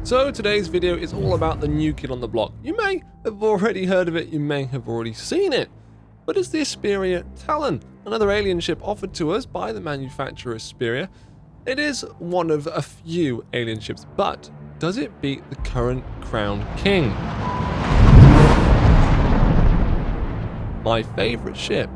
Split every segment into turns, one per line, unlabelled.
So today's video is all about the new kid on the block. You may have already heard of it, you may have already seen it, but it's the Asperia Talon, another alien ship offered to us by the manufacturer Asperia. It is one of a few alien ships, but does it beat the current Crown King? My favorite ship,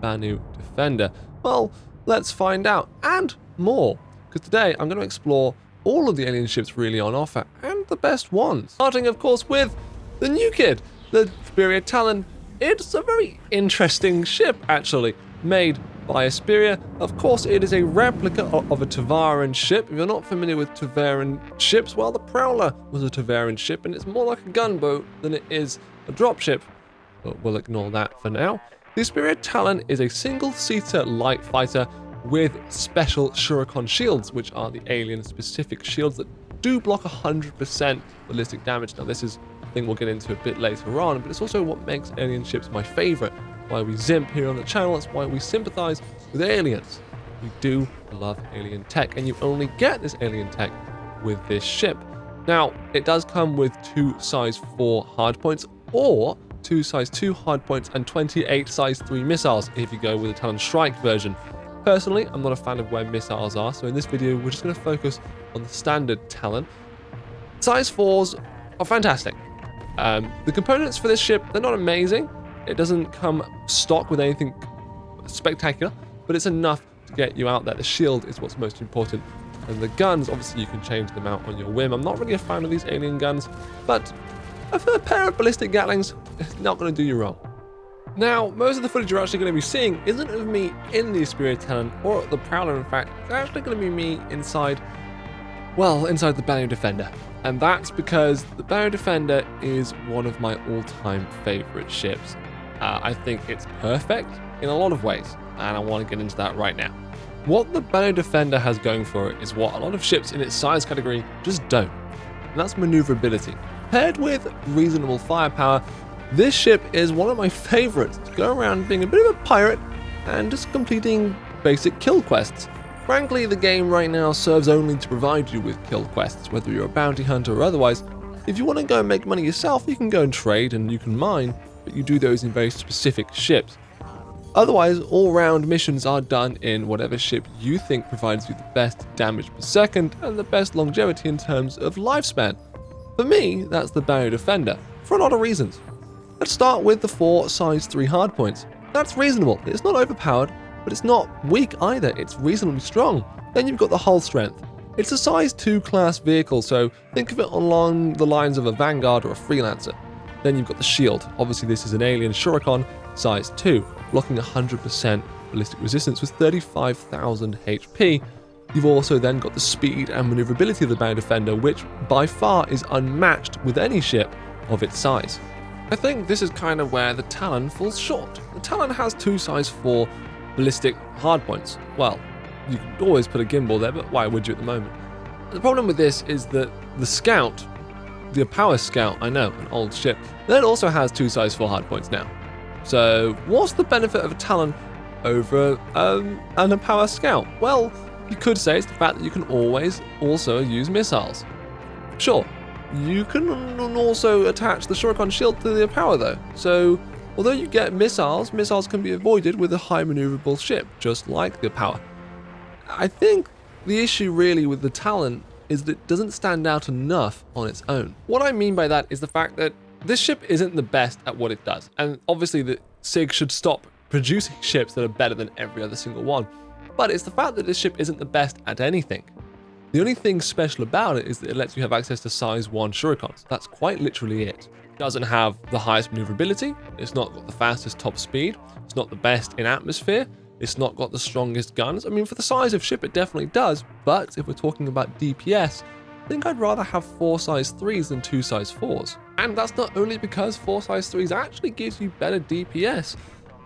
Banu Defender. Well, let's find out, and more, because today I'm going to explore all of the alien ships really on offer, and the best ones. Starting, of course, with the new kid, the Asperia Talon. It's a very interesting ship, actually, made by Asperia. Of course, it is a replica of a Tavaran ship. If you're not familiar with Tavaran ships, well, the Prowler was a Tavaran ship, and it's more like a gunboat than it is a dropship. But we'll ignore that for now. The Asperia Talon is a single-seater light fighter with special Shuriken shields, which are the alien-specific shields that do block 100% ballistic damage. Now, this is a thing we'll get into a bit later on, but it's also what makes alien ships my favorite. Why we zimp here on the channel, that's why we sympathize with aliens. We do love alien tech, and you only get this alien tech with this ship. Now, it does come with 2 size 4 hardpoints, or 2 size 2 hardpoints and 28 size 3 missiles if you go with the Talon Strike version. Personally, I'm not a fan of where missiles are, so in this video, we're just going to focus on the standard Talon. Size 4s are fantastic. The components for this ship, they're not amazing. It doesn't come stock with anything spectacular, but it's enough to get you out there. The shield is what's most important. And the guns, obviously, you can change them out on your whim. I'm not really a fan of these alien guns, but a pair of ballistic Gatlings is not going to do you wrong. Now, most of the footage you're actually going to be seeing isn't of me in the Asperia Talon or the Prowler, in fact. It's actually going to be me inside the Banu Defender. And that's because the Banu Defender is one of my all-time favorite ships. I think it's perfect in a lot of ways, and I want to get into that right now. What the Banu Defender has going for it is what a lot of ships in its size category just don't, and that's maneuverability. Paired with reasonable firepower, this ship is one of my favorites to go around being a bit of a pirate and just completing basic kill quests. Frankly, the game right now serves only to provide you with kill quests, whether you're a bounty hunter or otherwise. If you want to go and make money yourself, you can go and trade and you can mine, but you do those in very specific ships. Otherwise, all-round missions are done in whatever ship you think provides you the best damage per second and the best longevity in terms of lifespan. For me, that's the Banu Defender, for a lot of reasons. Let's start with the 4 size 3 hardpoints. That's reasonable. It's not overpowered, but it's not weak either. It's reasonably strong. Then you've got the hull strength. It's a size 2 class vehicle, so think of it along the lines of a Vanguard or a Freelancer. Then you've got the shield. Obviously, this is an alien Shuriken, size 2, blocking 100% ballistic resistance with 35,000 HP. You've also then got the speed and maneuverability of the Banu Defender, which by far is unmatched with any ship of its size. I think this is kind of where the Talon falls short. The Talon has 2 size 4 ballistic hardpoints. Well, you could always put a gimbal there, but why would you at the moment? The problem with this is that the Scout, the Power Scout, I know, an old ship, that also has 2 size 4 hardpoints now. So what's the benefit of a Talon over a Power Scout? Well, you could say it's the fact that you can always also use missiles. Sure, you can also attach the Shuriken shield to the power though. So although you get missiles can be avoided with a high maneuverable ship, just like the power. I think the issue really with the Talon is that it doesn't stand out enough on its own. What I mean by that is the fact that this ship isn't the best at what it does. And obviously the SIG should stop producing ships that are better than every other single one. But it's the fact that this ship isn't the best at anything. The only thing special about it is that it lets you have access to size 1 Shurikens. That's quite literally it. It doesn't have the highest maneuverability, it's not got the fastest top speed, it's not the best in atmosphere, it's not got the strongest guns. I mean, for the size of ship, it definitely does, but if we're talking about DPS, I think I'd rather have 4 size 3s than 2 size 4s. And that's not only because 4 size 3s actually gives you better DPS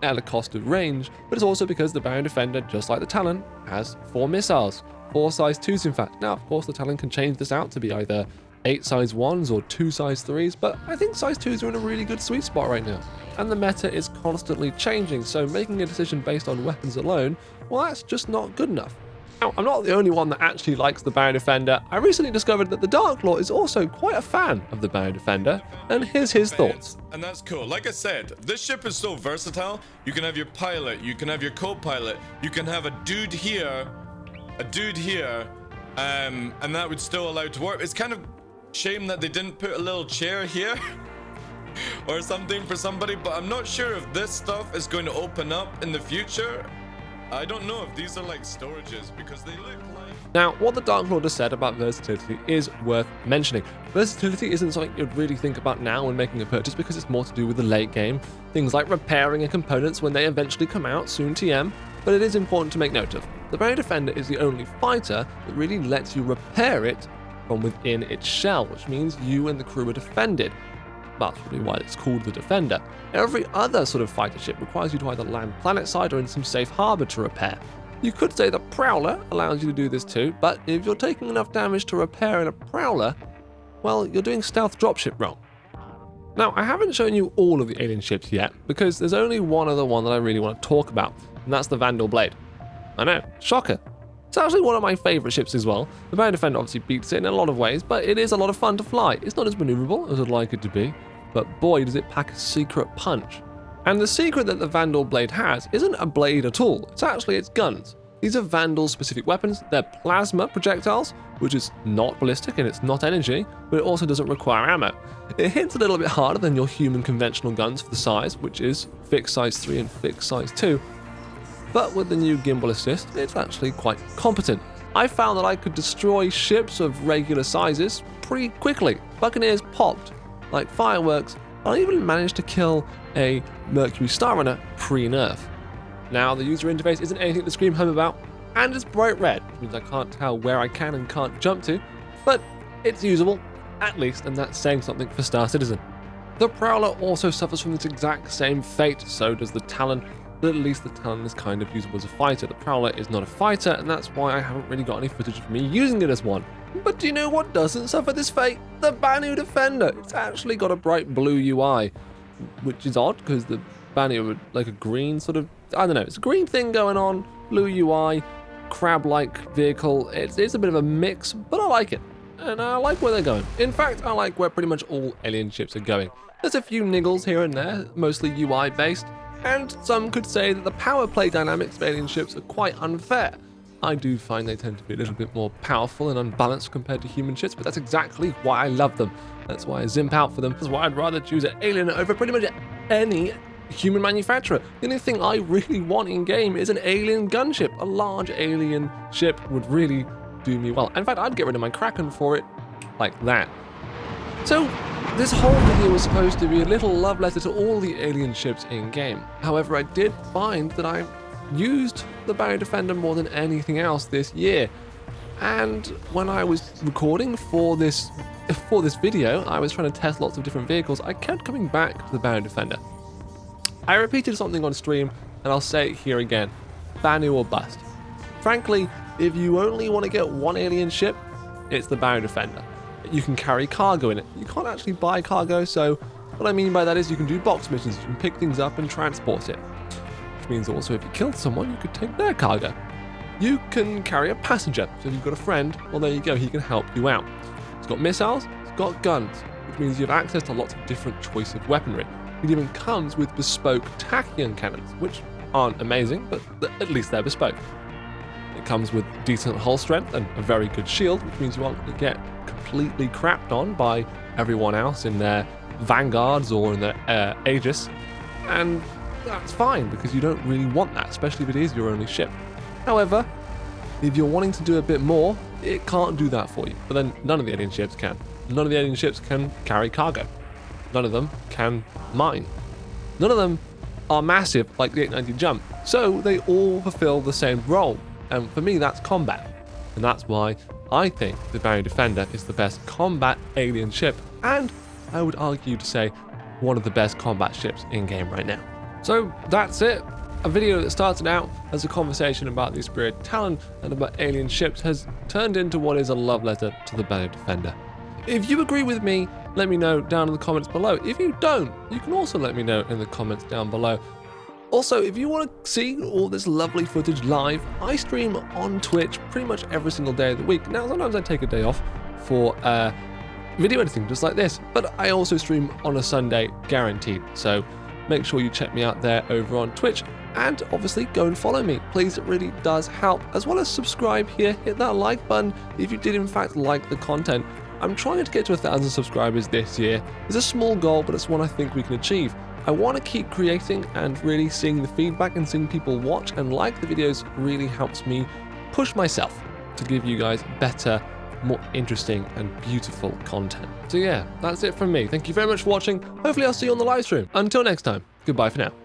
at a cost of range, but it's also because the Banu Defender, just like the Talon, has 4 missiles. 4 size 2s in fact. Now, of course, the Talon can change this out to be either 8 size 1s or 2 size 3s, but I think size 2s are in a really good sweet spot right now. And the meta is constantly changing, so making a decision based on weapons alone, well, that's just not good enough. Now, I'm not the only one that actually likes the Bounty Defender. I recently discovered that the Dark Lord is also quite a fan of the Bounty Defender, and here's his thoughts.
And that's cool. Like I said, this ship is so versatile. You can have your pilot, you can have your co-pilot, you can have a dude here, and that would still allow it to work. It's kind of shame that they didn't put a little chair here or something for somebody, but I'm not sure if this stuff is going to open up in the future. I don't know if these are like storages because they look like...
Now, what the Dark Lord has said about versatility is worth mentioning. Versatility isn't something you'd really think about now when making a purchase because it's more to do with the late game. Things like repairing components when they eventually come out, soon TM, but it is important to make note of. The Bounty Defender is the only fighter that really lets you repair it from within its shell, which means you and the crew are defended. That's really why it's called the Defender. Every other sort of fighter ship requires you to either land planetside or in some safe harbor to repair. You could say the Prowler allows you to do this too, but if you're taking enough damage to repair in a Prowler, well, you're doing stealth dropship wrong. Now, I haven't shown you all of the alien ships yet, because there's only one other one that I really want to talk about, and that's the Vandal Blade. I know, shocker. It's actually one of my favorite ships as well. The Bounty Defender obviously beats it in a lot of ways, but it is a lot of fun to fly. It's not as maneuverable as I'd like it to be, but boy does it pack a secret punch. And the secret that the Vandal Blade has isn't a blade at all, it's actually its guns. These are Vandal specific weapons. They're plasma projectiles, which is not ballistic and it's not energy, but it also doesn't require ammo. It hits a little bit harder than your human conventional guns for the size, which is fixed size 3 and fixed size 2. But with the new gimbal assist, it's actually quite competent. I found that I could destroy ships of regular sizes pretty quickly. Buccaneers popped like fireworks. I even managed to kill a Mercury Star Runner pre-nerf. Now the user interface isn't anything to scream home about, and it's bright red, which means I can't tell where I can and can't jump to, but it's usable, at least, and that's saying something for Star Citizen. The Prowler also suffers from this exact same fate, so does the Talon, but at least the Talon is kind of usable as a fighter. The Prowler is not a fighter, and that's why I haven't really got any footage of me using it as one. But do you know what doesn't suffer this fate? The Bounty Defender. It's actually got a bright blue UI, which is odd because the Bounty would like a green sort of, I don't know, it's a green thing going on, blue UI, crab-like vehicle. It's a bit of a mix, but I like it. And I like where they're going. In fact, I like where pretty much all alien ships are going. There's a few niggles here and there, mostly UI based, and some could say that the power play dynamics of alien ships are quite unfair. I do find they tend to be a little bit more powerful and unbalanced compared to human ships, but that's exactly why I love them. That's why I zimp out for them. That's why I'd rather choose an alien over pretty much any human manufacturer. The only thing I really want in game is an alien gunship. A large alien ship would really do me well. In fact, I'd get rid of my Kraken for it like that. So this whole video was supposed to be a little love letter to all the alien ships in game. However, I did find that I used the Bounty Defender more than anything else this year. And when I was recording for this video, I was trying to test lots of different vehicles. I kept coming back to the Bounty Defender. I repeated something on stream, and I'll say it here again. Bounty or bust. Frankly, if you only want to get one alien ship, it's the Bounty Defender. You can carry cargo in it. You can't actually buy cargo, so what I mean by that is you can do box missions. You can pick things up and transport it. Which means also if you killed someone, you could take their cargo. You can carry a passenger, so if you've got a friend, well there you go, he can help you out. It's got missiles, it's got guns, which means you have access to lots of different choice of weaponry. It even comes with bespoke tachyon cannons, which aren't amazing, but at least they're bespoke. It comes with decent hull strength and a very good shield, which means you won't get completely crapped on by everyone else in their vanguards or in their Aegis. And that's fine, because you don't really want that, especially if it is your only ship. However, if you're wanting to do a bit more, it can't do that for you. But then none of the alien ships can. None of the alien ships can carry cargo. None of them can mine. None of them are massive like the 890 jump. So they all fulfill the same role. And for me, that's combat. And that's why I think the Bounty Defender is the best combat alien ship. And I would argue to say one of the best combat ships in game right now. So that's it. A video that started out as a conversation about the Spirit Talon and about alien ships has turned into what is a love letter to the Bounty Defender. If you agree with me, let me know down in the comments below. If you don't, you can also let me know in the comments down below. Also, if you want to see all this lovely footage live, I stream on Twitch pretty much every single day of the week. Now, sometimes I take a day off for video editing, just like this, but I also stream on a Sunday, guaranteed. So make sure you check me out there over on Twitch, and obviously go and follow me. Please, it really does help, as well as subscribe here, hit that like button if you did in fact like the content. I'm trying to get to 1,000 subscribers this year. It's a small goal, but it's one I think we can achieve. I want to keep creating, and really seeing the feedback and seeing people watch and like the videos really helps me push myself to give you guys better, more interesting and beautiful content. So yeah, that's it from me. Thank you very much for watching. Hopefully I'll see you on the live stream. Until next time, goodbye for now.